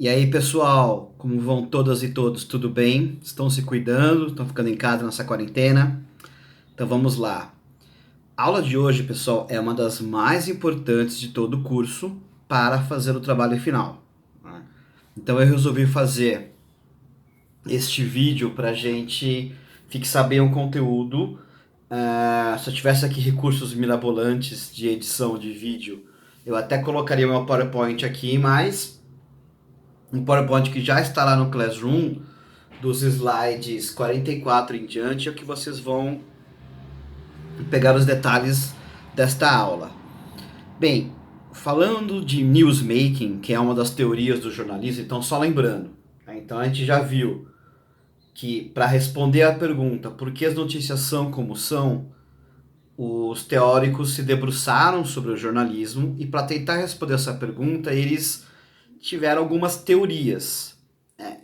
E aí, pessoal, como vão todas e todos? Tudo bem? Estão se cuidando? Estão ficando em casa nessa quarentena? Então vamos lá. A aula de hoje, pessoal, é uma das mais importantes de todo o curso para fazer o trabalho final, né? Então eu resolvi fazer este vídeo para a gente fixar bem o conteúdo. Se eu tivesse aqui recursos mirabolantes de edição de vídeo, eu até colocaria meu PowerPoint aqui, mas um PowerPoint que já está lá no Classroom, dos slides 44 em diante, é o que vocês vão pegar os detalhes desta aula. Bem, falando de newsmaking, que é uma das teorias do jornalismo, então só lembrando, né? Então a gente já viu que para responder à pergunta por que as notícias são como são, os teóricos se debruçaram sobre o jornalismo e para tentar responder essa pergunta, eles tiveram algumas teorias.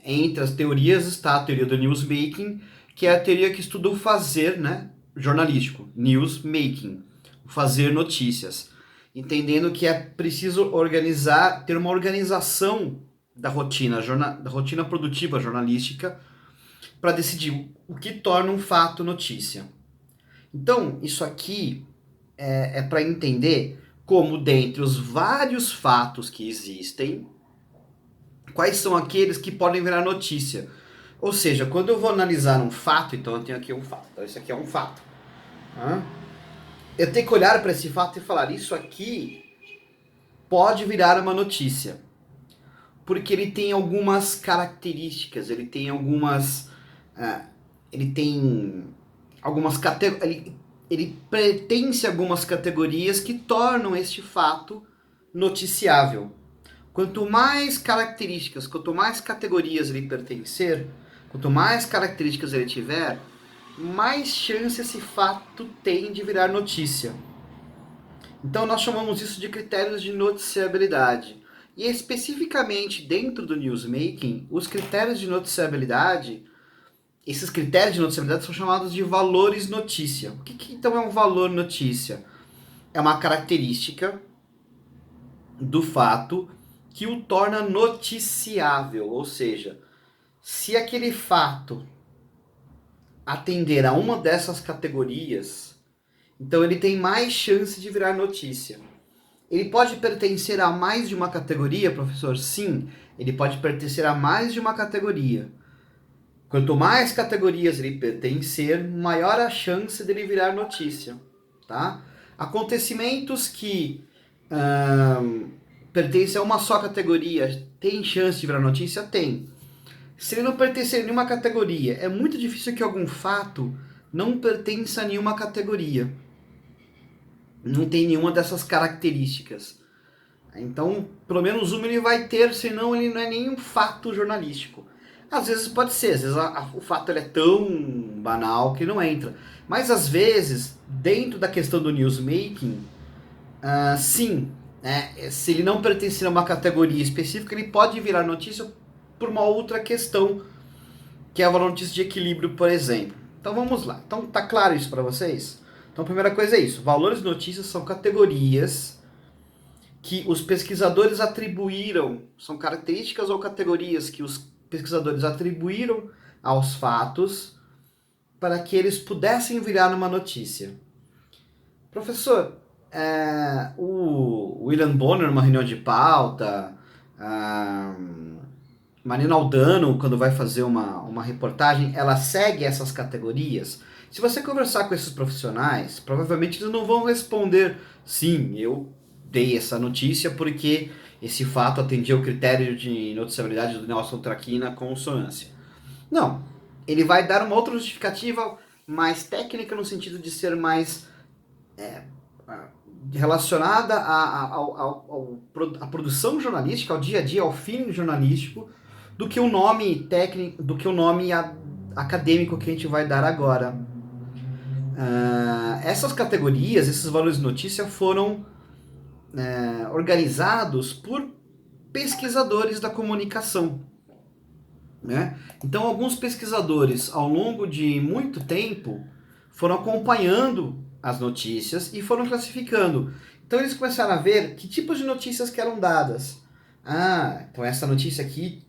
Entre as teorias está a teoria do newsmaking, que é a teoria que estuda o fazer, né, jornalístico, newsmaking, o fazer notícias, entendendo que é preciso organizar, ter uma organização da rotina produtiva jornalística para decidir o que torna um fato notícia. Então, isso aqui é para entender como, dentre os vários fatos que existem, quais são aqueles que podem virar notícia. Ou seja, quando eu vou analisar um fato, então eu tenho aqui um fato. Então isso aqui é um fato. Eu tenho que olhar para esse fato e falar, isso aqui pode virar uma notícia. Porque ele tem algumas características, ele tem algumas. Ele tem algumas categorias. Ele pertence a algumas categorias que tornam este fato noticiável. Quanto mais características, quanto mais categorias ele pertencer, quanto mais características ele tiver, mais chance esse fato tem de virar notícia. Então nós chamamos isso de critérios de noticiabilidade. E especificamente dentro do newsmaking, os critérios de noticiabilidade, esses critérios de noticiabilidade são chamados de valores notícia. O que então é um valor notícia? É uma característica do fato que o torna noticiável, ou seja, se aquele fato atender a uma dessas categorias, então ele tem mais chance de virar notícia. Ele pode pertencer a mais de uma categoria, professor? Sim, ele pode pertencer a mais de uma categoria. Quanto mais categorias ele pertencer, maior a chance dele virar notícia, tá? Acontecimentos que pertencem a uma só categoria, tem chance de virar notícia? Tem. Se ele não pertencer a nenhuma categoria, é muito difícil que algum fato não pertença a nenhuma categoria. Não tem nenhuma dessas características. Então, pelo menos uma ele vai ter, senão ele não é nenhum fato jornalístico. Às vezes pode ser, às vezes o fato ele é tão banal que não entra. Mas às vezes, dentro da questão do newsmaking, sim, se ele não pertencer a uma categoria específica, ele pode virar notícia por uma outra questão, que é a notícia de equilíbrio, por exemplo. Então vamos lá. Então tá claro isso para vocês? Então a primeira coisa é isso. Valores de notícias são categorias que os pesquisadores atribuíram, são características ou categorias que os pesquisadores atribuíram aos fatos para que eles pudessem virar uma notícia. Professor, o William Bonner, numa reunião de pauta, Marina Aldano, quando vai fazer uma reportagem, ela segue essas categorias. Se você conversar com esses profissionais, provavelmente eles não vão responder, sim, eu dei essa notícia porque esse fato atendia o critério de noticiabilidade do Nelson Traquina com consonância. Não, ele vai dar uma outra justificativa mais técnica no sentido de ser mais relacionada à produção jornalística, ao dia a dia, ao feeling jornalístico, do que o nome técnico, do que o nome acadêmico que a gente vai dar agora. Essas categorias, esses valores de notícia foram organizados por pesquisadores da comunicação, né? Então, alguns pesquisadores, ao longo de muito tempo, foram acompanhando as notícias e foram classificando. Então, eles começaram a ver que tipos de notícias que eram dadas. Ah, então essa notícia aqui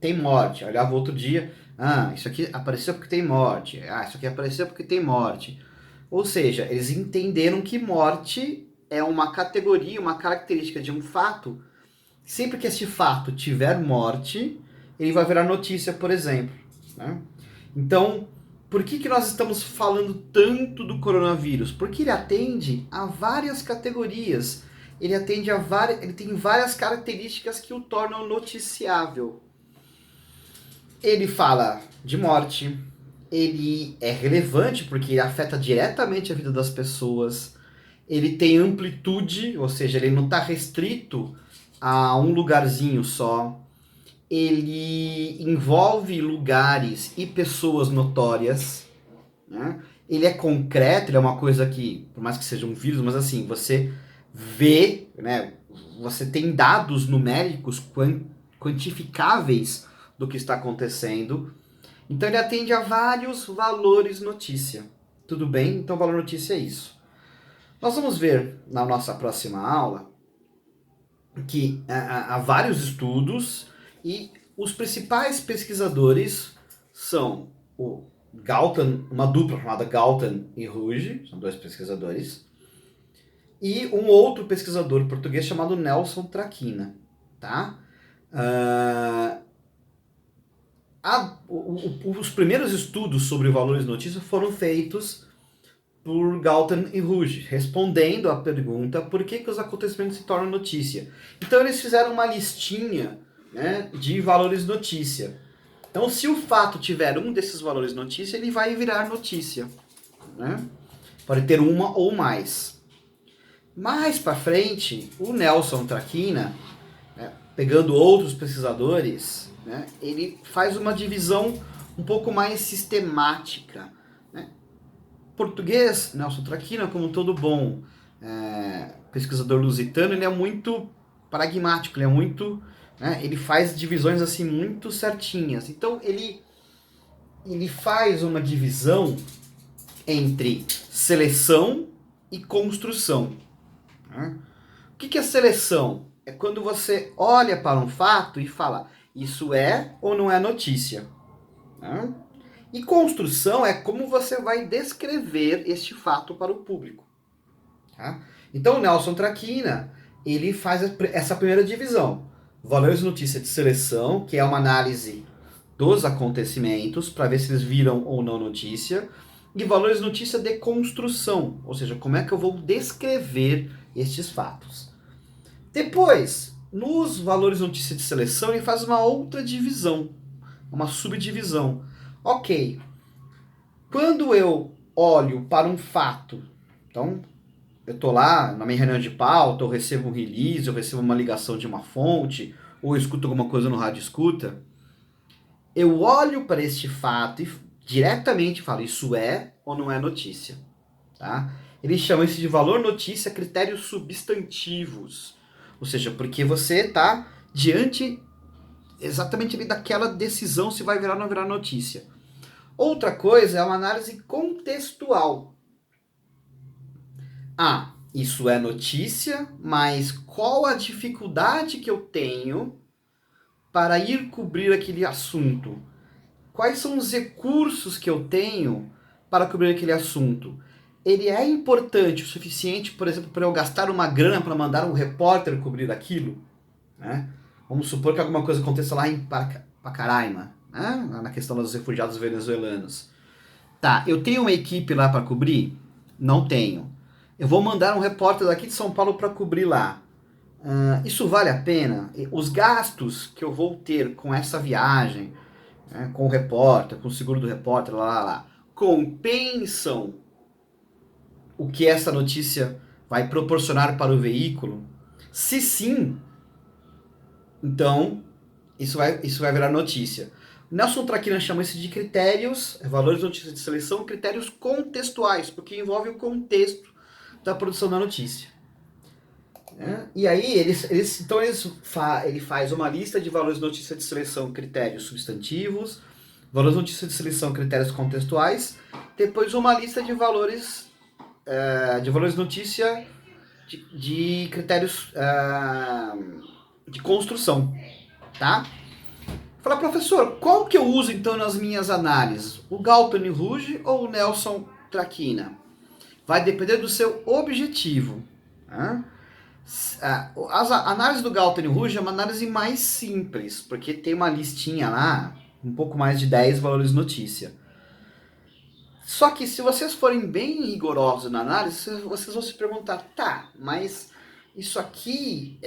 tem morte. Eu olhava outro dia, ah, isso aqui apareceu porque tem morte. Ah, isso aqui apareceu porque tem morte. Ou seja, eles entenderam que morte é uma categoria, uma característica de um fato. Sempre que esse fato tiver morte, ele vai virar notícia, por exemplo. Né? Então, por que nós estamos falando tanto do coronavírus? Porque ele atende a várias categorias. Ele tem várias características que o tornam noticiável. Ele fala de morte, ele é relevante porque ele afeta diretamente a vida das pessoas, ele tem amplitude, ou seja, ele não está restrito a um lugarzinho só, ele envolve lugares e pessoas notórias, né? Ele é concreto, ele é uma coisa que, por mais que seja um vírus, mas assim, você vê, né? Você tem dados numéricos quantificáveis do que está acontecendo. Então ele atende a vários valores notícia. Tudo bem? Então valor notícia é isso. Nós vamos ver na nossa próxima aula que há vários estudos e os principais pesquisadores são o Galton, uma dupla chamada Galton e Ruge, são dois pesquisadores, e um outro pesquisador português chamado Nelson Traquina, tá? Os primeiros estudos sobre valores notícia foram feitos por Galton e Ruge, respondendo à pergunta por que os acontecimentos se tornam notícia. Então eles fizeram uma listinha, né, de valores notícia. Então se o fato tiver um desses valores notícia, ele vai virar notícia. Né? Pode ter uma ou mais. Mais para frente, o Nelson Traquina, né, pegando outros pesquisadores, né, ele faz uma divisão um pouco mais sistemática. Português, Nelson Traquina, como todo bom pesquisador lusitano, ele é muito pragmático, ele é muito, né, ele faz divisões assim muito certinhas. Então ele faz uma divisão entre seleção e construção. Né? O que é seleção? É quando você olha para um fato e fala, isso é ou não é notícia. Né? E construção é como você vai descrever este fato para o público. Tá? Então o Nelson Traquina, ele faz essa primeira divisão. Valores de notícia de seleção, que é uma análise dos acontecimentos, para ver se eles viram ou não notícia. E valores de notícia de construção, ou seja, como é que eu vou descrever estes fatos. Depois, nos valores de notícia de seleção, ele faz uma outra divisão, uma subdivisão. Ok, quando eu olho para um fato, então eu estou lá na minha reunião de pauta, eu recebo um release, eu recebo uma ligação de uma fonte, ou eu escuto alguma coisa no rádio escuta, eu olho para este fato e diretamente falo, isso é ou não é notícia. Tá? Eles chamam isso de valor notícia, critérios substantivos. Ou seja, porque você está diante exatamente ali daquela decisão se vai virar ou não virar notícia. Outra coisa é uma análise contextual. Ah, isso é notícia, mas qual a dificuldade que eu tenho para ir cobrir aquele assunto? Quais são os recursos que eu tenho para cobrir aquele assunto? Ele é importante o suficiente, por exemplo, para eu gastar uma grana para mandar um repórter cobrir aquilo? Né? Vamos supor que alguma coisa aconteça lá em Pacaraima, né? Na questão dos refugiados venezuelanos. Tá, eu tenho uma equipe lá para cobrir? Não tenho. Eu vou mandar um repórter daqui de São Paulo para cobrir lá. Isso vale a pena? Os gastos que eu vou ter com essa viagem, né, com o repórter, com o seguro do repórter, lá, compensam o que essa notícia vai proporcionar para o veículo? Se sim, então isso vai virar notícia. Nelson Traquina chama isso de critérios, valores de notícia de seleção, critérios contextuais, porque envolve o contexto da produção da notícia. E aí ele faz uma lista de valores de notícia de seleção, critérios substantivos, valores de notícia de seleção, critérios contextuais, depois uma lista de valores de notícia de critérios de construção, tá? Fala, professor, qual que eu uso então nas minhas análises? O Galton e Ruge ou o Nelson Traquina? Vai depender do seu objetivo. Tá? A análise do Galton e Ruge é uma análise mais simples, porque tem uma listinha lá, um pouco mais de 10 valores notícia. Só que se vocês forem bem rigorosos na análise, vocês vão se perguntar, tá, mas isso aqui,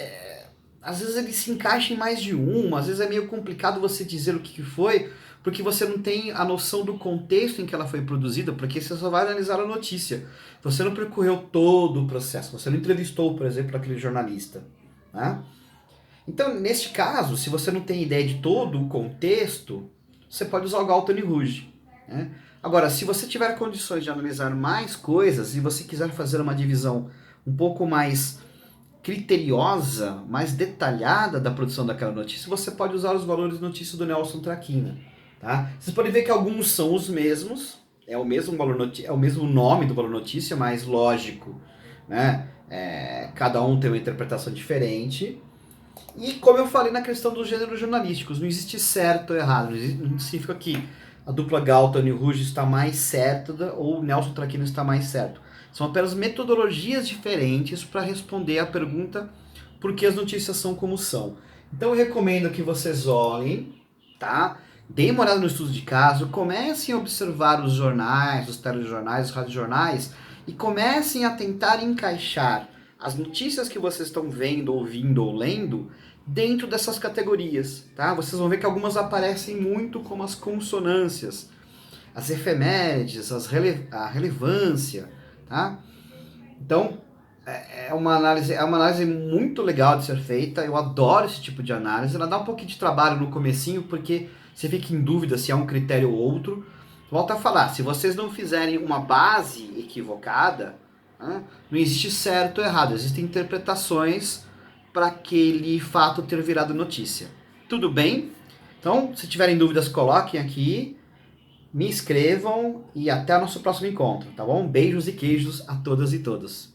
às vezes ele se encaixa em mais de uma, às vezes é meio complicado você dizer o que foi, porque você não tem a noção do contexto em que ela foi produzida, porque você só vai analisar a notícia. Você não percorreu todo o processo, você não entrevistou, por exemplo, aquele jornalista. Né? Então, neste caso, se você não tem ideia de todo o contexto, você pode usar o Galton e Ruge. Né? Agora, se você tiver condições de analisar mais coisas e você quiser fazer uma divisão um pouco mais criteriosa, mais detalhada da produção daquela notícia, você pode usar os valores notícia do Nelson Traquina. Tá? Vocês podem ver que alguns são os mesmos, é o mesmo é o mesmo nome do valor notícia, mas lógico, né? Cada um tem uma interpretação diferente. E como eu falei na questão dos gêneros jornalísticos, não existe certo ou errado, não significa que a dupla Galton e Ruge está mais certa ou o Nelson Traquina está mais certo. São apenas metodologias diferentes para responder à pergunta por que as notícias são como são. Então eu recomendo que vocês olhem, tá? Deem uma olhada no estudo de caso, comecem a observar os jornais, os telejornais, os radiojornais e comecem a tentar encaixar as notícias que vocês estão vendo, ouvindo ou lendo dentro dessas categorias, tá? Vocês vão ver que algumas aparecem muito como as consonâncias, as efemérides, a relevância, tá? Então, é uma análise muito legal de ser feita, eu adoro esse tipo de análise, ela dá um pouquinho de trabalho no comecinho, porque você fica em dúvida se é um critério ou outro. Volto a falar, se vocês não fizerem uma base equivocada, né, não existe certo ou errado, existem interpretações para aquele fato ter virado notícia. Tudo bem? Então, se tiverem dúvidas, coloquem aqui, me escrevam e até o nosso próximo encontro, tá bom? Beijos e queijos a todas e todos.